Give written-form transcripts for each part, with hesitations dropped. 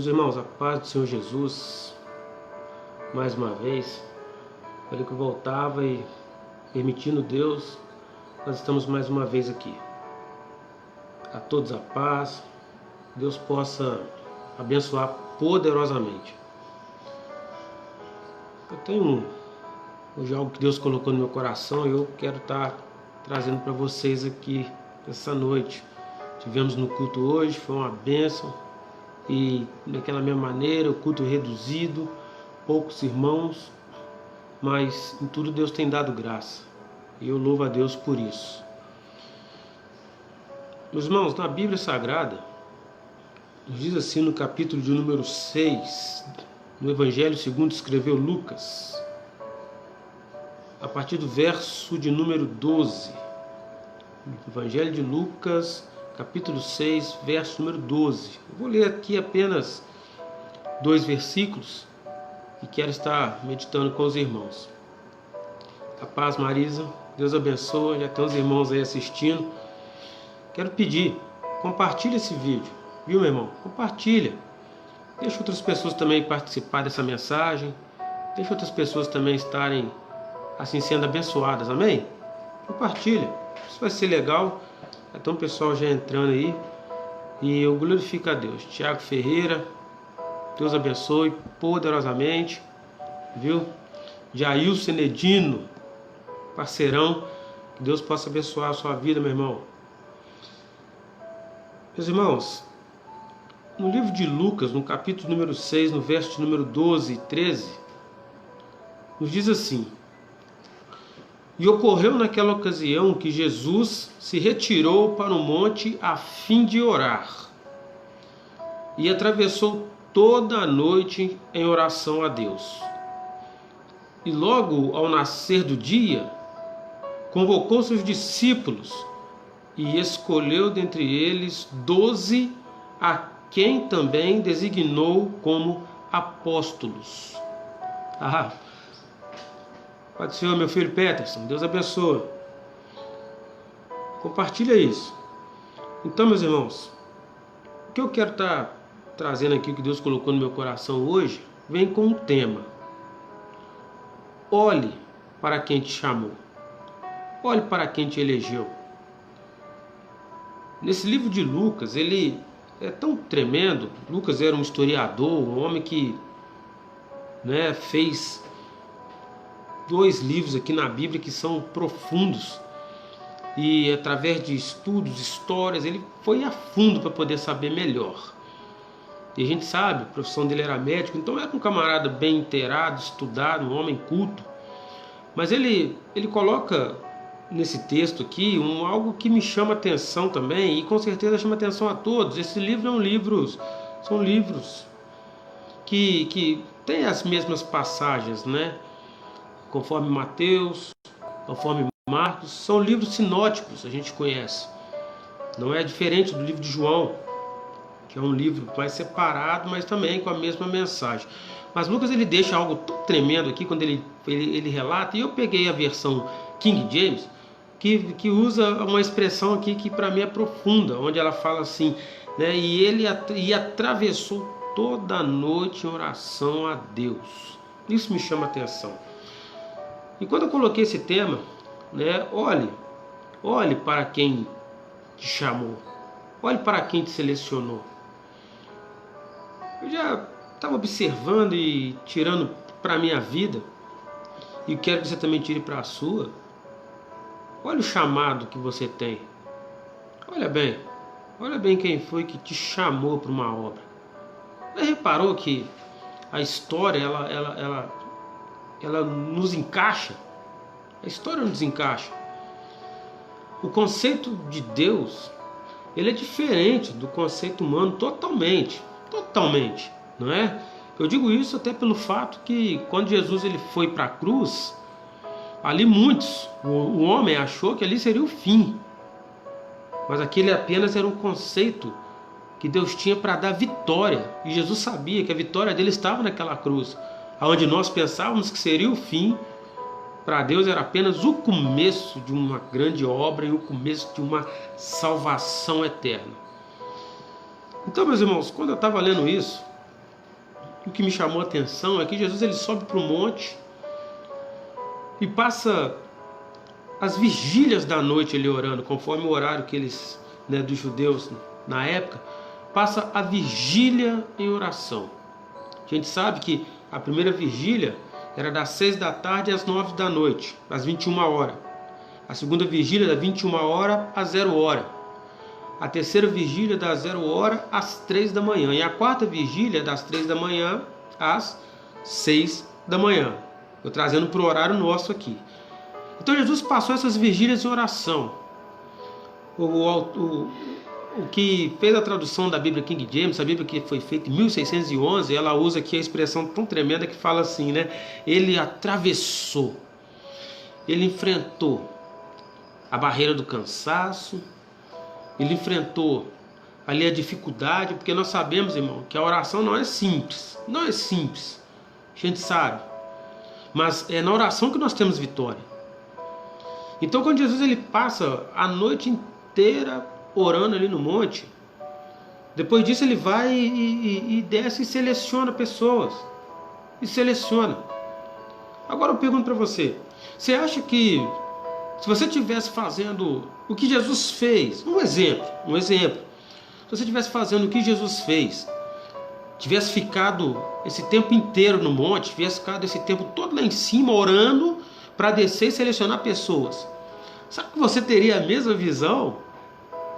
Meus irmãos, a paz do Senhor Jesus, mais uma vez, falei que eu voltava e, permitindo Deus, nós estamos mais uma vez aqui. A todos a paz, Deus possa abençoar poderosamente. Eu tenho hoje algo que Deus colocou no meu coração e eu quero estar trazendo para vocês aqui essa noite. Tivemos no culto hoje, foi uma bênção. E daquela mesma maneira, o culto reduzido, poucos irmãos, mas em tudo Deus tem dado graça. E eu louvo a Deus por isso. Meus irmãos, na Bíblia Sagrada, diz assim no capítulo de número 6, no Evangelho segundo escreveu Lucas, a partir do verso de número 12. Evangelho de Lucas, capítulo 6, verso número 12. Eu vou ler aqui apenas 2 versículos e quero estar meditando com os irmãos. A paz, Marisa. Deus abençoe. Já tem os irmãos aí assistindo. Quero pedir, compartilha esse vídeo. Viu, meu irmão? Compartilha. Deixa outras pessoas também participar dessa mensagem. Deixa outras pessoas também estarem assim sendo abençoadas. Amém? Compartilha. Isso vai ser legal. Então o pessoal já entrando aí. E eu glorifico a Deus. Tiago Ferreira, Deus abençoe poderosamente. Viu? Jailson Edino, parceirão. Que Deus possa abençoar a sua vida, meu irmão. Meus irmãos, no livro de Lucas, no capítulo número 6, no verso de número 12 e 13, nos diz assim: E ocorreu naquela ocasião que Jesus se retirou para o monte a fim de orar, e atravessou toda a noite em oração a Deus. E logo ao nascer do dia, convocou seus discípulos e escolheu dentre eles 12, a quem também designou como apóstolos. Pai do Senhor, meu filho Peterson, Deus abençoe. Compartilha isso. Então, meus irmãos, o que eu quero estar trazendo aqui, que Deus colocou no meu coração hoje, vem com um tema. Olhe para quem te chamou. Olhe para quem te elegeu. Nesse livro de Lucas, ele é tão tremendo. Lucas era um historiador, um homem que fez 2 livros aqui na Bíblia que são profundos. E através de estudos, histórias, ele foi a fundo para poder saber melhor. E a gente sabe, a profissão dele era médico, então era um camarada bem inteirado, estudado, um homem culto. Mas ele coloca nesse texto aqui algo que me chama atenção também, e com certeza chama atenção a todos. Esse livro são livros que têm as mesmas passagens, conforme Mateus, conforme Marcos, são livros sinóticos, a gente conhece. Não é diferente do livro de João, que é um livro mais separado, mas também com a mesma mensagem. Mas Lucas ele deixa algo tão tremendo aqui quando ele relata, e eu peguei a versão King James, que usa uma expressão aqui que para mim é profunda, onde ela fala assim, e ele atravessou toda a noite em oração a Deus. Isso me chama a atenção. E quando eu coloquei esse tema, olhe para quem te chamou, olhe para quem te selecionou. Eu já estava observando e tirando para a minha vida, e quero que você também tire para a sua. Olha o chamado que você tem. Olha bem quem foi que te chamou para uma obra. Você reparou que a história ela nos encaixa? A história nos encaixa. O conceito de Deus, ele é diferente do conceito humano totalmente, não é? Eu digo isso até pelo fato que quando Jesus ele foi para a cruz, ali o homem achou que ali seria o fim, mas aquele apenas era um conceito que Deus tinha para dar vitória, e Jesus sabia que a vitória dele estava naquela cruz, onde nós pensávamos que seria o fim. Para Deus era apenas o começo de uma grande obra e o começo de uma salvação eterna. Então, meus irmãos, quando eu estava lendo isso, o que me chamou a atenção é que Jesus ele sobe para o monte e passa as vigílias da noite ele orando, conforme o horário que eles, né, dos judeus na época, passa a vigília em oração. A gente sabe que a primeira vigília era das 6 da tarde às 9 da noite, às 21 horas. A segunda vigília das 21 horas às 0 hora. A terceira vigília das 0 hora às 3 da manhã. E a quarta vigília das 3 da manhã às 6 da manhã. Estou trazendo para o horário nosso aqui. Então Jesus passou essas vigílias em oração. O que fez a tradução da Bíblia King James, a Bíblia que foi feita em 1611, ela usa aqui a expressão tão tremenda que fala assim, né? Ele atravessou, ele enfrentou a barreira do cansaço, ele enfrentou ali a dificuldade, porque nós sabemos, irmão, que a oração não é simples, a gente sabe, mas é na oração que nós temos vitória. Então quando Jesus ele passa a noite inteira orando ali no monte, depois disso ele vai e desce e seleciona pessoas, Agora eu pergunto para você, você acha que se você estivesse fazendo o que Jesus fez, um exemplo, se você estivesse fazendo o que Jesus fez, tivesse ficado esse tempo inteiro no monte, tivesse ficado esse tempo todo lá em cima orando para descer e selecionar pessoas, sabe que você teria a mesma visão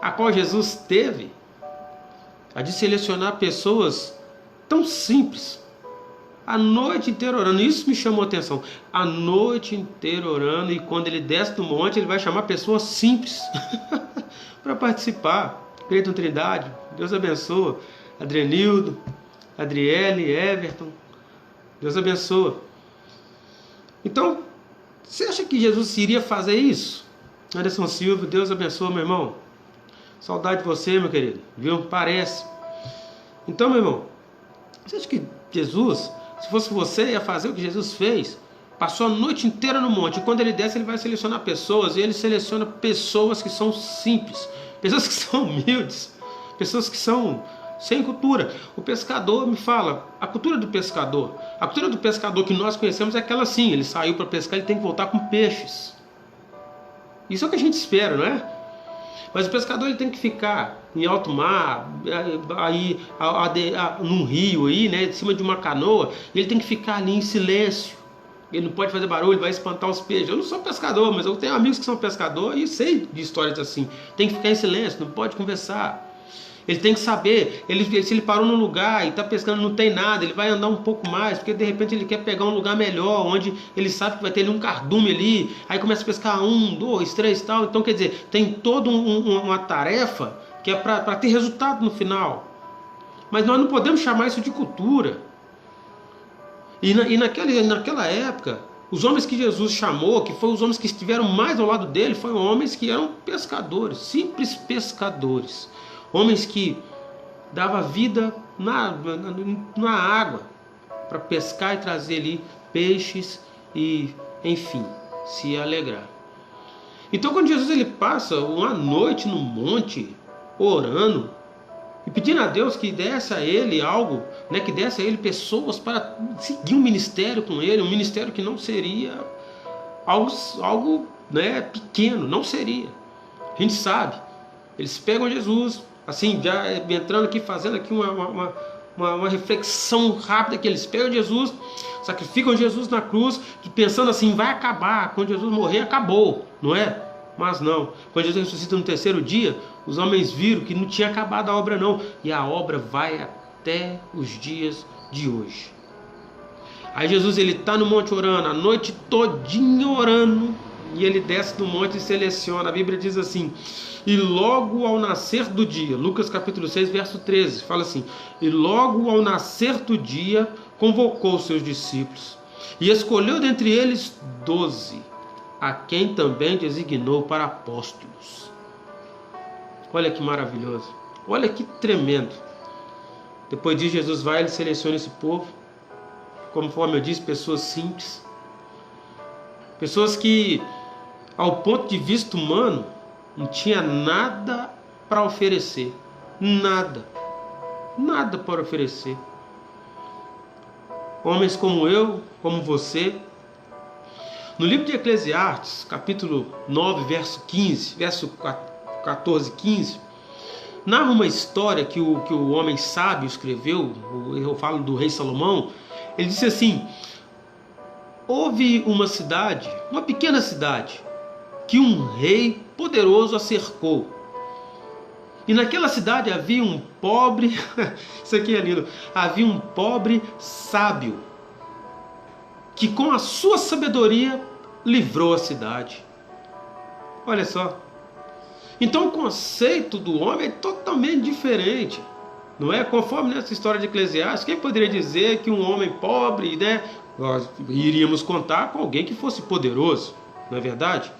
a qual Jesus teve? A de selecionar pessoas tão simples, a noite inteira orando. Isso me chamou a atenção, a noite inteira orando, e quando ele desce do monte ele vai chamar pessoas simples para participar. Cleiton Trindade, Deus abençoa. Adrenildo, Adriele, Everton, Deus abençoa. Então, você acha que Jesus iria fazer isso? Anderson Silva, Deus abençoa, meu irmão. Saudade de você, meu querido, viu? Parece. Então, meu irmão, você acha que Jesus, se fosse você, ia fazer o que Jesus fez? Passou a noite inteira no monte, e quando ele desce ele vai selecionar pessoas, e ele seleciona pessoas que são simples, pessoas que são humildes, pessoas que são sem cultura. O pescador me fala, a cultura do pescador que nós conhecemos é aquela assim, ele saiu para pescar, ele tem que voltar com peixes. Isso é o que a gente espera, não é? Mas o pescador ele tem que ficar em alto mar, aí num rio aí, né, em cima de uma canoa, e ele tem que ficar ali em silêncio. Ele não pode fazer barulho, vai espantar os peixes. Eu não sou pescador, mas eu tenho amigos que são pescadores e sei de histórias assim. Tem que ficar em silêncio, não pode conversar. Ele tem que saber, se ele parou num lugar e está pescando, não tem nada, ele vai andar um pouco mais, porque de repente ele quer pegar um lugar melhor, onde ele sabe que vai ter ali um cardume ali, aí começa a pescar 1, 2, 3 e tal. Então quer dizer, tem toda uma tarefa que é para ter resultado no final. Mas nós não podemos chamar isso de cultura. E naquela época, os homens que Jesus chamou, que foram os homens que estiveram mais ao lado dele, foram homens que eram pescadores, simples pescadores. Homens que davam vida na água para pescar e trazer ali peixes e, enfim, se alegrar. Então, quando Jesus ele passa uma noite no monte orando e pedindo a Deus que desse a ele algo, né, que desse a ele pessoas para seguir um ministério com ele, um ministério que não seria algo né, pequeno, não seria. A gente sabe, eles pegam Jesus, assim, já entrando aqui, fazendo aqui uma reflexão rápida, que eles pegam Jesus, sacrificam Jesus na cruz, pensando assim, vai acabar, quando Jesus morrer, acabou, não é? Mas não, quando Jesus ressuscita no terceiro dia, os homens viram que não tinha acabado a obra não, e a obra vai até os dias de hoje. Aí Jesus ele está no monte orando, a noite todinha orando, e ele desce do monte e seleciona. A Bíblia diz assim, e logo ao nascer do dia, Lucas capítulo 6, verso 13, fala assim, e logo ao nascer do dia, convocou os seus discípulos, e escolheu dentre eles 12, a quem também designou para apóstolos. Olha que maravilhoso, olha que tremendo. Depois disso, Jesus vai, ele seleciona esse povo, conforme eu disse, pessoas simples, pessoas que, ao ponto de vista humano, não tinha nada para oferecer, nada para oferecer. Homens como eu, como você. No livro de Eclesiastes, capítulo 9, verso 14, 15, narra uma história que o homem sábio escreveu. Eu falo do rei Salomão. Ele disse assim: houve uma cidade, uma pequena cidade, que um rei poderoso a cercou. E naquela cidade havia um pobre, isso aqui é lindo, havia um pobre sábio, que com a sua sabedoria livrou a cidade. Olha só. Então o conceito do homem é totalmente diferente. Não é? Conforme nessa história de Eclesiastes, quem poderia dizer que um homem pobre, né, nós iríamos contar com alguém que fosse poderoso, não é verdade?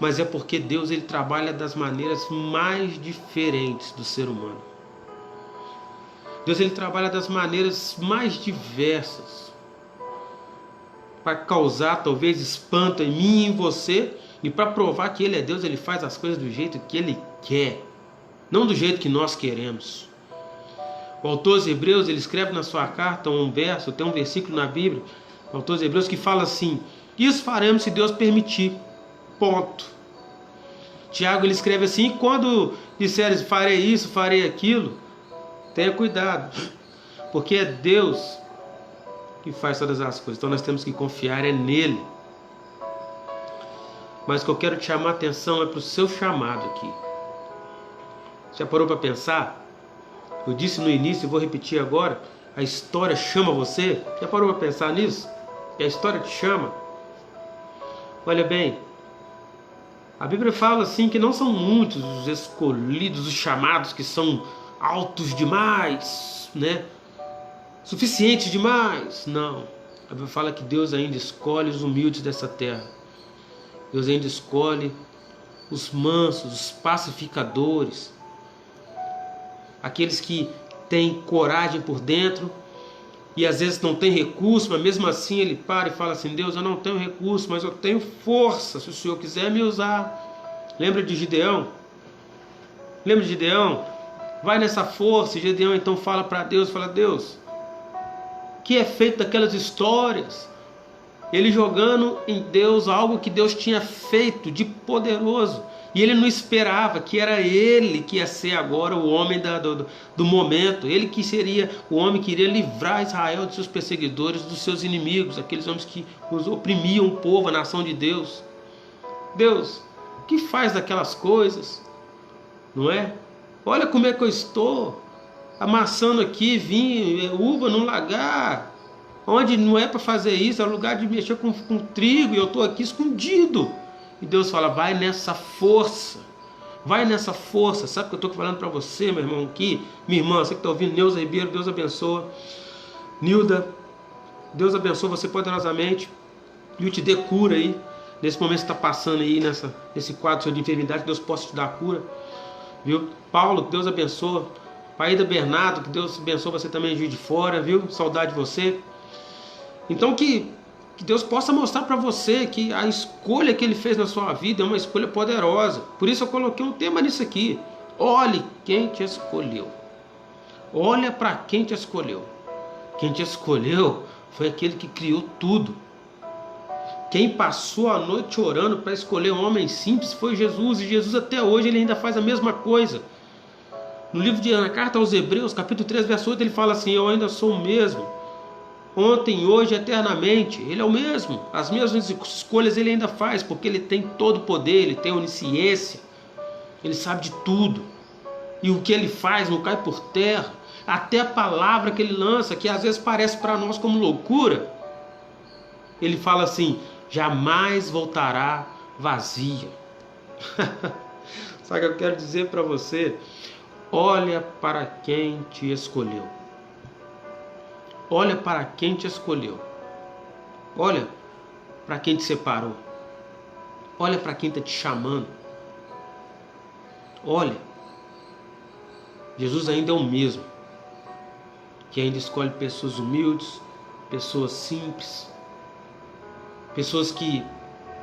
Mas é porque Deus, ele trabalha das maneiras mais diferentes do ser humano. Deus, ele trabalha das maneiras mais diversas para causar talvez espanto em mim e em você, e para provar que ele é Deus, ele faz as coisas do jeito que ele quer, não do jeito que nós queremos. O autor dos Hebreus, ele escreve na sua carta um verso, tem um versículo na Bíblia, o autor dos Hebreus, que fala assim: isso faremos se Deus permitir. Ponto. Tiago, ele escreve assim: quando disseres farei isso, farei aquilo, tenha cuidado, porque é Deus que faz todas as coisas. Então nós temos que confiar nele. Mas o que eu quero te chamar a atenção é para o seu chamado aqui. Já parou para pensar? Eu disse no início e vou repetir agora: a história chama você. Já parou para pensar nisso? E a história te chama. Olha bem, a Bíblia fala assim que não são muitos os escolhidos, os chamados que são altos demais, né? Suficientes demais. Não. A Bíblia fala que Deus ainda escolhe os humildes dessa terra. Deus ainda escolhe os mansos, os pacificadores, aqueles que têm coragem por dentro e às vezes não tem recurso, mas mesmo assim ele para e fala assim: Deus, eu não tenho recurso, mas eu tenho força, se o Senhor quiser me usar. Lembra de Gideão? Lembra de Gideão? Vai nessa força. E Gideão então fala para Deus, fala: Deus, o que é feito daquelas histórias? Ele jogando em Deus algo que Deus tinha feito de poderoso. E ele não esperava que era ele que ia ser agora o homem do momento. Ele que seria o homem que iria livrar Israel de seus perseguidores, dos seus inimigos, aqueles homens que os oprimiam, o povo, a nação de Deus. Deus, o que faz daquelas coisas? Não é? Olha como é que eu estou amassando aqui vinho, uva num lagar, onde não é para fazer isso, é o lugar de mexer com trigo, e eu estou aqui escondido. E Deus fala: vai nessa força, vai nessa força. Sabe o que eu estou falando para você, meu irmão, aqui? Minha irmã, você que está ouvindo, Neuza Ribeiro, Deus abençoa. Nilda, Deus abençoa você poderosamente e te dê cura aí, nesse momento que você está passando aí, nesse quadro seu de enfermidade, que Deus possa te dar cura, viu? Paulo, que Deus abençoa. Paída Bernardo, que Deus abençoe você também, Juiz de Fora, viu? Saudade de você. Então que Deus possa mostrar para você que a escolha que Ele fez na sua vida é uma escolha poderosa. Por isso eu coloquei um tema nisso aqui. Olhe quem te escolheu. Olha para quem te escolheu. Quem te escolheu foi aquele que criou tudo. Quem passou a noite orando para escolher um homem simples foi Jesus. E Jesus até hoje ele ainda faz a mesma coisa. No livro na carta aos Hebreus, capítulo 3, verso 8, ele fala assim: eu ainda sou o mesmo, ontem, hoje, eternamente. Ele é o mesmo. As mesmas escolhas ele ainda faz, porque ele tem todo o poder, ele tem onisciência, ele sabe de tudo. E o que ele faz não cai por terra. Até a palavra que ele lança, que às vezes parece para nós como loucura, ele fala assim: jamais voltará vazia. Sabe o que eu quero dizer para você? Olha para quem te escolheu. Olha para quem te escolheu. Olha para quem te separou. Olha para quem está te chamando. Olha. Jesus ainda é o mesmo, que ainda escolhe pessoas humildes, pessoas simples, pessoas que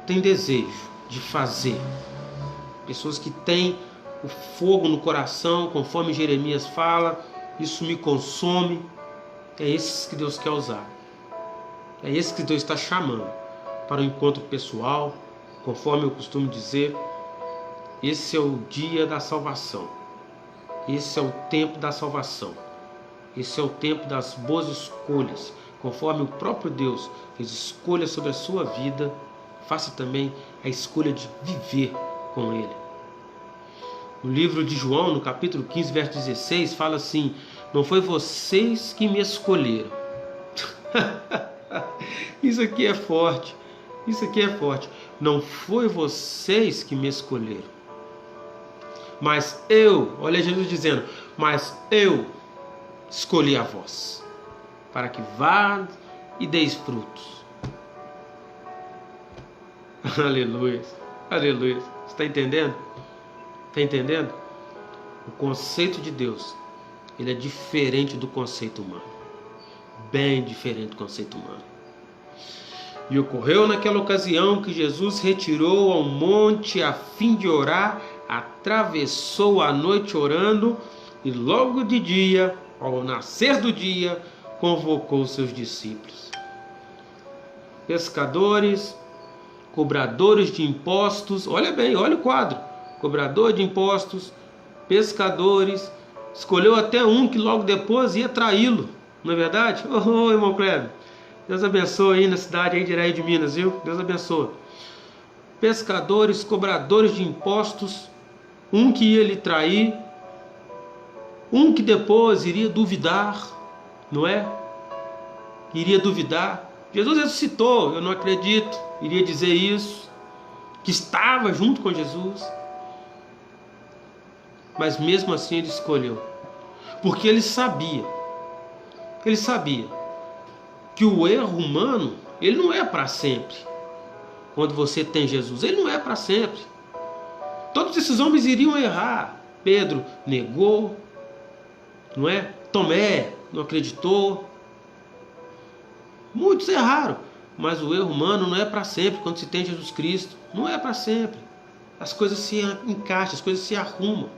têm desejo de fazer, pessoas que têm o fogo no coração, conforme Jeremias fala: isso me consome. É esses que Deus quer usar. É esse que Deus está chamando para o encontro pessoal, conforme eu costumo dizer. Esse é o dia da salvação. Esse é o tempo da salvação. Esse é o tempo das boas escolhas. Conforme o próprio Deus fez escolha sobre a sua vida, faça também a escolha de viver com Ele. No livro de João, no capítulo 15, verso 16, fala assim: não foi vocês que me escolheram. Isso aqui é forte. Isso aqui é forte. Não foi vocês que me escolheram. Mas eu, olha Jesus dizendo, mas eu escolhi a vós, para que vá e deis frutos. Aleluia, aleluia. Você está entendendo? Está entendendo? O conceito de Deus, ele é diferente do conceito humano. Bem diferente do conceito humano. E ocorreu naquela ocasião que Jesus retirou ao monte a fim de orar, atravessou a noite orando, e logo de dia, ao nascer do dia, convocou seus discípulos. Pescadores, cobradores de impostos, olha bem, olha o quadro. Cobrador de impostos, pescadores, escolheu até um que logo depois ia traí-lo, não é verdade? Oh, irmão Cleber, Deus abençoe aí na cidade aí de Iraí de Minas, viu? Deus abençoe. Pescadores, cobradores de impostos, um que ia lhe trair, um que depois iria duvidar, não é? Iria duvidar. Jesus ressuscitou, eu não acredito, iria dizer isso, que estava junto com Jesus. Mas mesmo assim ele escolheu, porque ele sabia que o erro humano, ele não é para sempre. Quando você tem Jesus, ele não é para sempre. Todos esses homens iriam errar. Pedro negou, não é? Tomé não acreditou. Muitos erraram, mas o erro humano não é para sempre. Quando se tem Jesus Cristo, não é para sempre. As coisas se encaixam, as coisas se arrumam.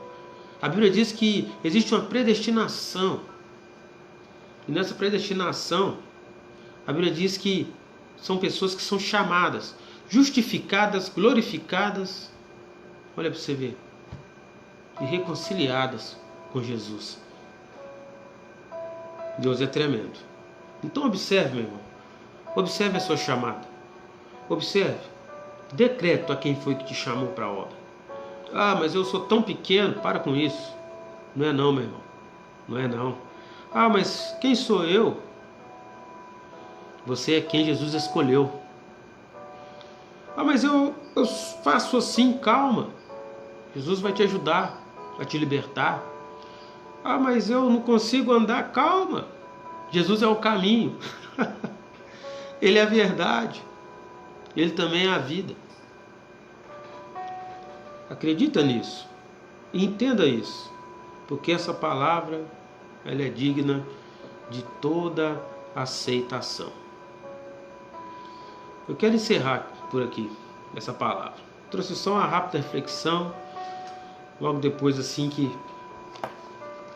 A Bíblia diz que existe uma predestinação. E nessa predestinação, a Bíblia diz que são pessoas que são chamadas, justificadas, glorificadas, olha para você ver, e reconciliadas com Jesus. Deus é tremendo. Então observe, meu irmão, observe a sua chamada, observe, decreto a quem foi que te chamou para a obra. Ah, mas eu sou tão pequeno, para com isso. Não é não, meu irmão, não é não. Ah, mas quem sou eu? Você é quem Jesus escolheu. Ah, mas eu faço assim, calma. Jesus vai te ajudar, vai te libertar. Ah, mas eu não consigo andar, calma. Jesus é o caminho. Ele é a verdade. Ele também é a vida. Acredita nisso. E entenda isso. Porque essa palavra, ela é digna de toda aceitação. Eu quero encerrar por aqui essa palavra. Trouxe só uma rápida reflexão. Logo depois, assim que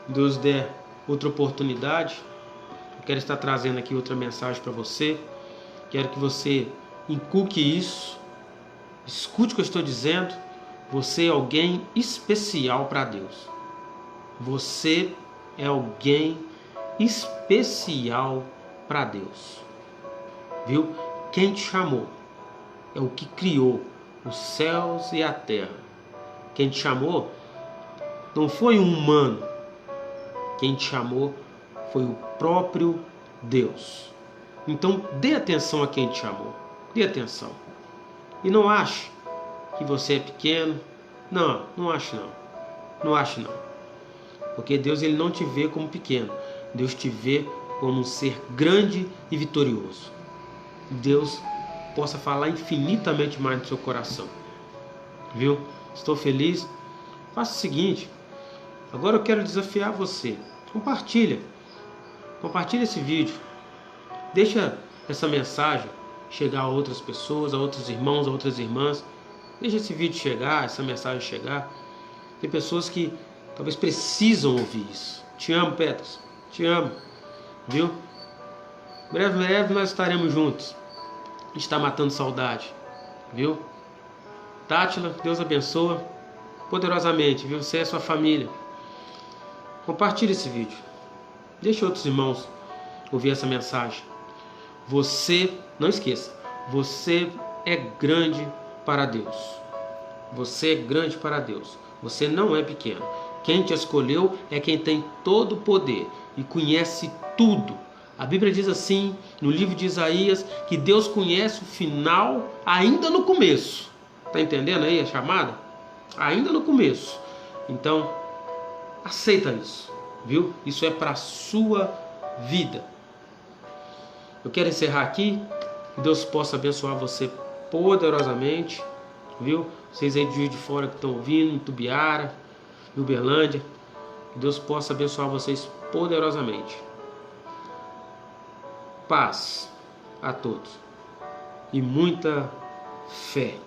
Deus der outra oportunidade, eu quero estar trazendo aqui outra mensagem para você. Quero que você inculque isso. Escute o que eu estou dizendo. Você é alguém especial para Deus. Você é alguém especial para Deus. Viu? Quem te chamou é o que criou os céus e a terra. Quem te chamou não foi um humano. Quem te chamou foi o próprio Deus. Então dê atenção a quem te chamou. Dê atenção. E não ache que você é pequeno. Não, não ache não. Não ache não. Porque Deus, ele não te vê como pequeno. Deus te vê como um ser grande e vitorioso. Deus possa falar infinitamente mais no seu coração. Viu? Estou feliz. Faça o seguinte. Agora eu quero desafiar você. Compartilha esse vídeo. Deixa essa mensagem chegar a outras pessoas, a outros irmãos, a outras irmãs. Deixa esse vídeo chegar, essa mensagem chegar. Tem pessoas que talvez precisam ouvir isso. Te amo, Petros. Te amo. Viu? Breve nós estaremos juntos. Está matando saudade, viu? Tátila, Deus abençoa poderosamente, viu? Você e a sua família. Compartilhe esse vídeo. Deixe outros irmãos ouvir essa mensagem. Você, não esqueça, você é grande para Deus. Você é grande para Deus. Você não é pequeno. Quem te escolheu é quem tem todo o poder e conhece tudo. A Bíblia diz assim, no livro de Isaías, que Deus conhece o final ainda no começo. Está entendendo aí a chamada? Ainda no começo. Então, aceita isso, viu? Isso é para a sua vida. Eu quero encerrar aqui. Que Deus possa abençoar você poderosamente, viu? Vocês aí de Juiz de Fora que estão ouvindo, em Tubiara, em Uberlândia. Que Deus possa abençoar vocês poderosamente. Paz a todos e muita fé.